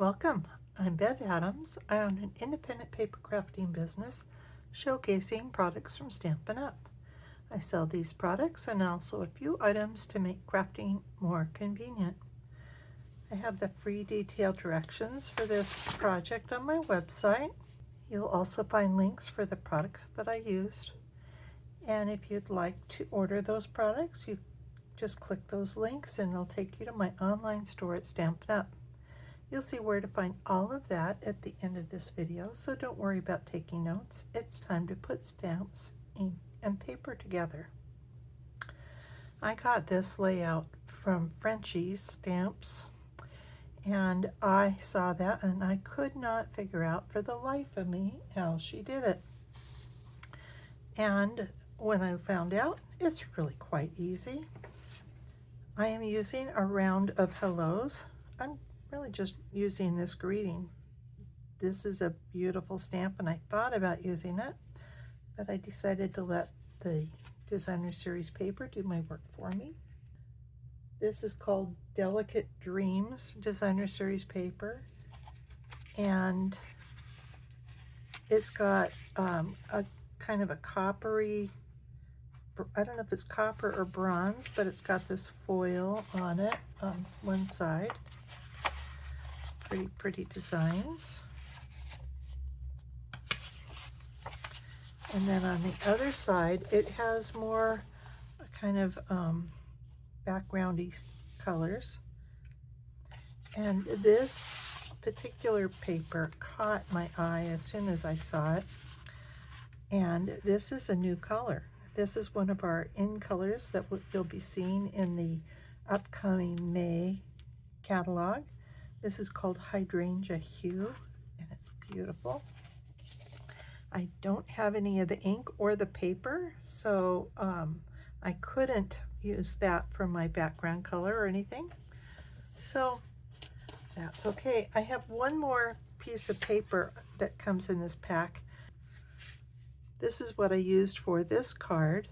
Welcome. I'm Bev Adams. I own an independent paper crafting business showcasing products from Stampin' Up. I sell these products and also a few items to make crafting more convenient. I have the free detailed directions for this project on my website. You'll also find links for the products that I used. And if you'd like to order those products, you just click those links and it'll take you to my online store at Stampin' Up. You'll see where to find all of that at the end of this video, so don't worry about taking notes. It's time to put stamps, ink, and paper together. I got this layout from Frenchie's Stamps, and I saw that and I could not figure out for the life of me how she did it. And when I found out, it's really quite easy. I am using a round of hellos. I'm really just using this greeting. This is a beautiful stamp and I thought about using it, but I decided to let the Designer Series paper do my work for me. This is called Delicate Dreams Designer Series paper, and it's got a kind of a coppery, I don't know if it's copper or bronze, but it's got this foil on it on one side. Pretty designs. And then on the other side, it has more kind of backgroundy colors. And this particular paper caught my eye as soon as I saw it. And this is a new color. This is one of our in colors that you'll be seeing in the upcoming May catalog. This is called Hydrangea Hue, and it's beautiful. I don't have any of the ink or the paper, so I couldn't use that for my background color or anything. So that's okay. I have one more piece of paper that comes in this pack. This is what I used for this card.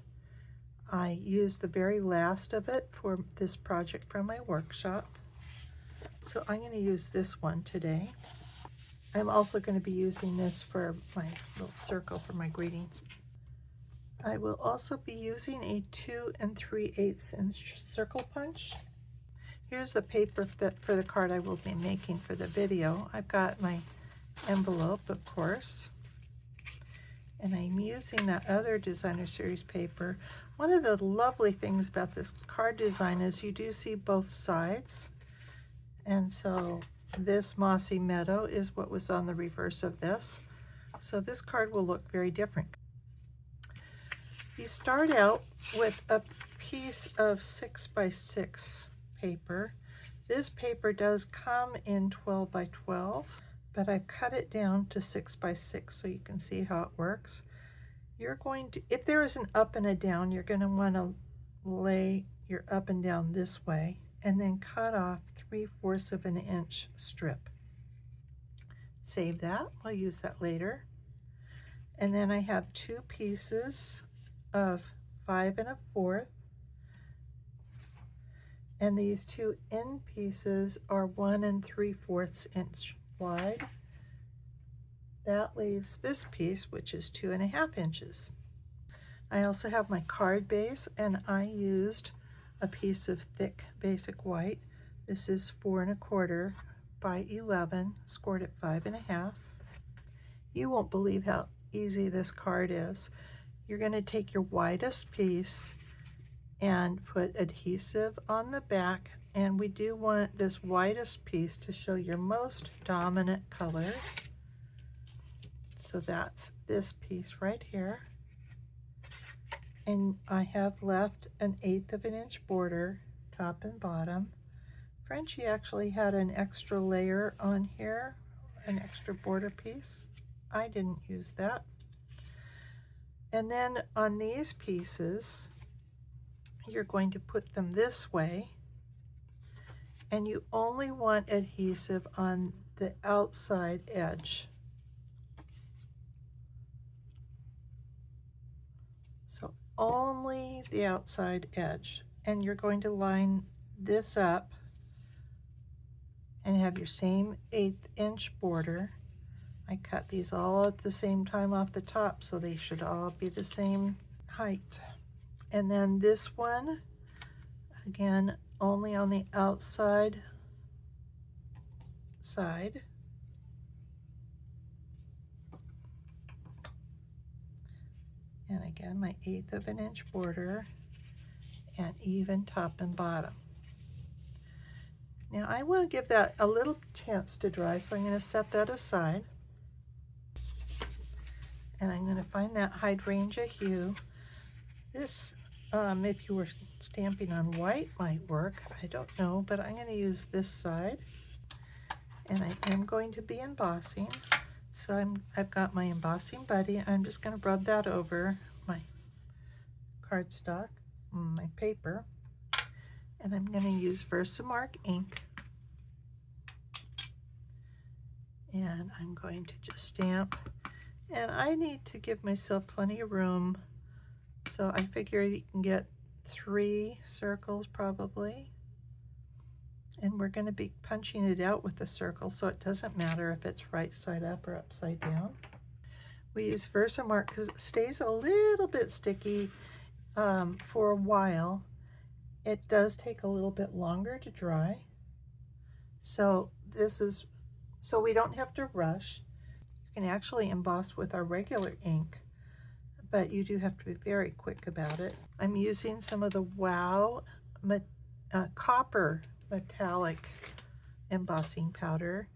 I used the very last of it for this project from my workshop. So I'm going to use this one today. I'm also going to be using this for my little circle for my greetings. I will also be using a 2 3/8 inch circle punch. Here's the paper for the card I will be making for the video. I've got my envelope, of course, and I'm using that other Designer Series paper. One of the lovely things about this card design is you do see both sides. And so this Mossy Meadow is what was on the reverse of this. So this card will look very different. You start out with a piece of 6x6 paper. This paper does come in 12x12, but I've cut it down to 6x6 so you can see how it works. You're going to, if there is an up and a down, you're going to want to lay your up and down this way and then cut off 3/4 of an inch strip. Save that, I'll use that later. And then I have two pieces of 5 1/4, and these two end pieces are 1 3/4 inch wide. That leaves this piece, which is 2 1/2 inches. I also have my card base, and I used a piece of thick basic white. This is 4 1/4 by 11, scored at 5 1/2. You won't believe how easy this card is. You're going to take your widest piece and put adhesive on the back, and we do want this widest piece to show your most dominant color. So that's this piece right here. And I have left an 1/8 of an inch border, top and bottom. Frenchie actually had an extra layer on here, an extra border piece. I didn't use that. And then on these pieces, you're going to put them this way, and you only want adhesive on the outside edge. So only the outside edge, and you're going to line this up and have your same 1/8" border. I cut these all at the same time off the top, so they should all be the same height. And then this one, again, only on the outside side. And again, my 1/8 inch border, and even top and bottom. Now I want to give that a little chance to dry, so I'm going to set that aside. And I'm going to find that hydrangea hue. This, if you were stamping on white, might work. I don't know, but I'm going to use this side. And I am going to be embossing. So I've got my embossing buddy. I'm just going to rub that over my cardstock, my paper. And I'm going to use Versamark ink. And I'm going to just stamp. And I need to give myself plenty of room. So I figure you can get 3 circles probably. And we're going to be punching it out with the circle, so it doesn't matter if it's right side up or upside down. We use Versamark because it stays a little bit sticky for a while. It does take a little bit longer to dry. So we don't have to rush. You can actually emboss with our regular ink, but you do have to be very quick about it. I'm using some of the WOW copper metallic embossing powder.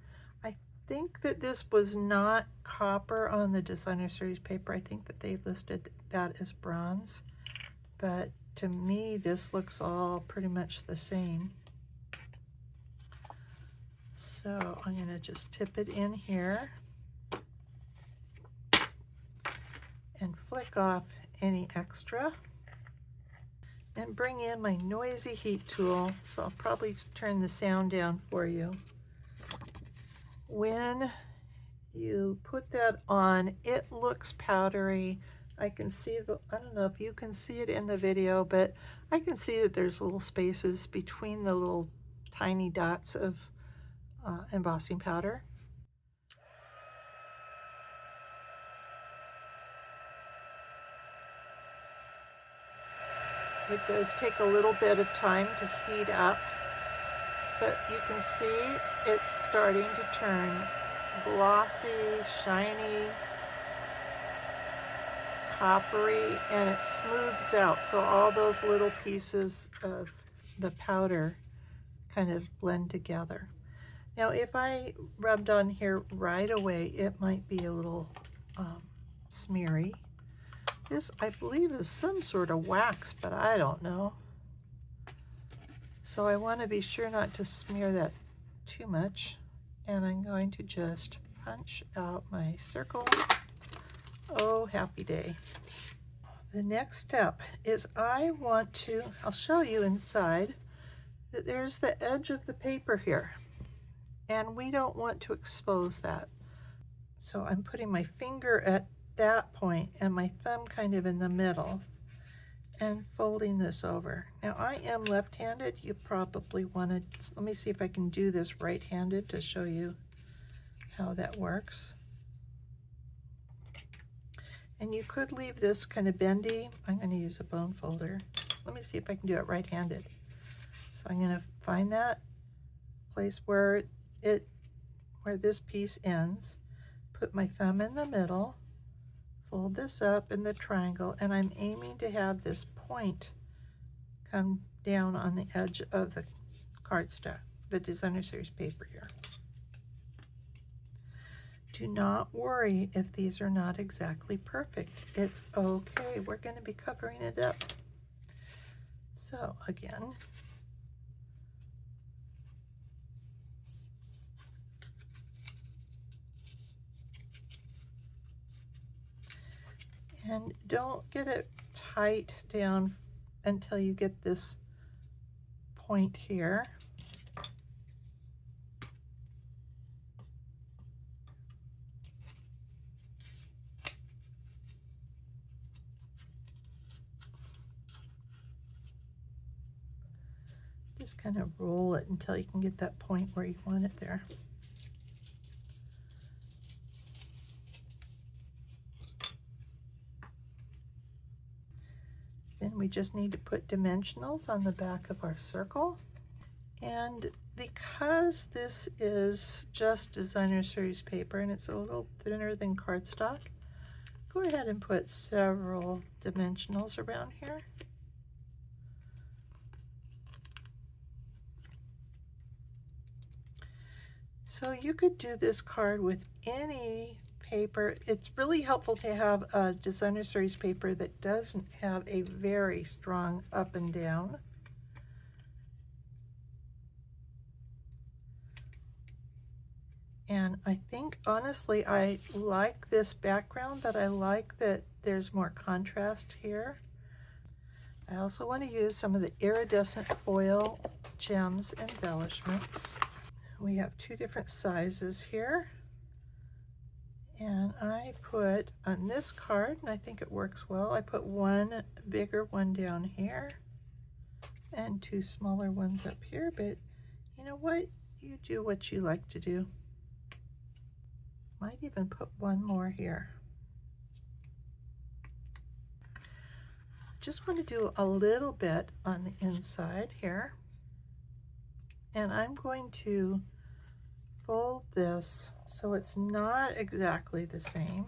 I think that this was not copper on the designer series paper. I think that they listed that as bronze, but to me this looks all pretty much the same. So I'm going to just tip it in here and flick off any extra. And bring in my noisy heat tool, so I'll probably turn the sound down for you. When you put that on, it looks powdery. I can see I don't know if you can see it in the video, but I can see that there's little spaces between the little tiny dots of embossing powder. It does take a little bit of time to heat up, but you can see it's starting to turn glossy, shiny, coppery, and it smooths out. So all those little pieces of the powder kind of blend together. Now, if I rubbed on here right away, it might be a little smeary. This, I believe, is some sort of wax, but I don't know. So I want to be sure not to smear that too much. And I'm going to just punch out my circle. Oh, happy day. The next step is I'll show you inside that there's the edge of the paper here. And we don't want to expose that. So I'm putting my finger at that point and my thumb kind of in the middle and folding this over. Now I am left-handed. You probably want to, let me see if I can do this right-handed to show you how that works. And you could leave this kind of bendy. I'm going to use a bone folder. Let me see if I can do it right-handed. So I'm going to find that place where this piece ends, put my thumb in the middle, fold this up in the triangle, and I'm aiming to have this point come down on the edge of the cardstock, the designer series paper here. Do not worry if these are not exactly perfect. It's okay. We're going to be covering it up. So again, and don't get it tight down until you get this point here. Just kind of roll it until you can get that point where you want it there. Then we just need to put dimensionals on the back of our circle. And because this is just designer series paper and it's a little thinner than cardstock, go ahead and put several dimensionals around here. So you could do this card with any paper. It's really helpful to have a designer series paper that doesn't have a very strong up and down. And I think, honestly, I like this background, but I like that there's more contrast here. I also want to use some of the iridescent foil gems embellishments. We have two different sizes here. And I put on this card, and I think it works well, I put one bigger one down here and two smaller ones up here, but you know what? You do what you like to do. Might even put one more here. Just want to do a little bit on the inside here. And I'm going to fold this so it's not exactly the same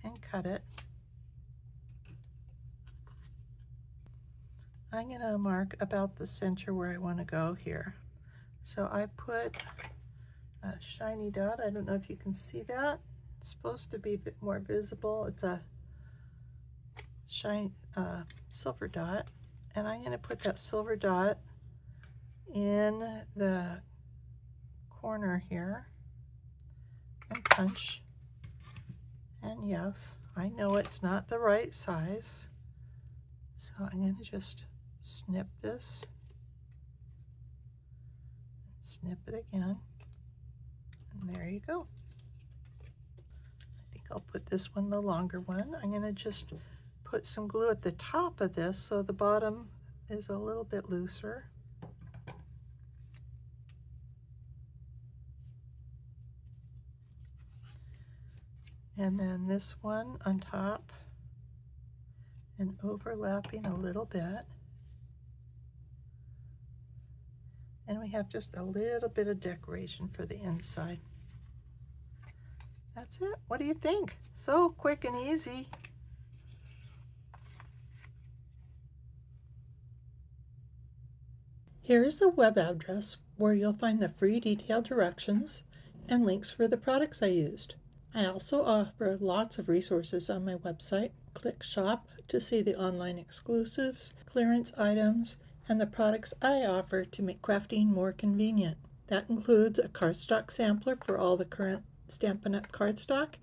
and cut it. I'm going to mark about the center where I want to go here. So I put a shiny dot. I don't know if you can see that. It's supposed to be a bit more visible. It's a shiny silver dot, and I'm going to put that silver dot in the corner here and punch. And yes, I know it's not the right size, so I'm going to just snip this, snip it again, and there you go. I think I'll put this one, the longer one. I'm going to just put some glue at the top of this so the bottom is a little bit looser. And then this one on top and overlapping a little bit. And we have just a little bit of decoration for the inside. That's it. What do you think? So quick and easy. Here is the web address where you'll find the free detailed directions and links for the products I used. I also offer lots of resources on my website. Click Shop to see the online exclusives, clearance items, and the products I offer to make crafting more convenient. That includes a cardstock sampler for all the current Stampin' Up! Cardstock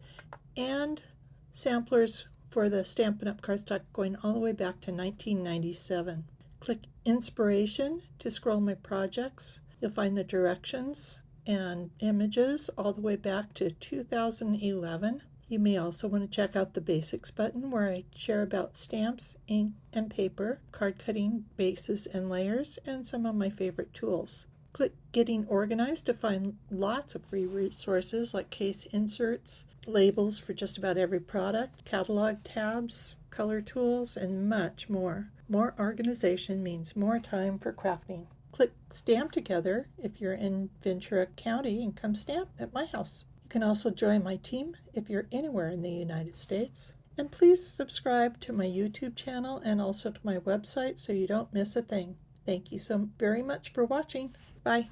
and samplers for the Stampin' Up! Cardstock going all the way back to 1997. Click Inspiration to scroll my projects. You'll find the directions and images all the way back to 2011. You may also want to check out the Basics button where I share about stamps, ink, and paper, card cutting, bases, and layers, and some of my favorite tools. Click Getting Organized to find lots of free resources like case inserts, labels for just about every product, catalog tabs, color tools, and much more. More organization means more time for crafting. Click Stamp Together if you're in Ventura County and come stamp at my house. You can also join my team if you're anywhere in the United States. And please subscribe to my YouTube channel and also to my website so you don't miss a thing. Thank you so very much for watching. Bye.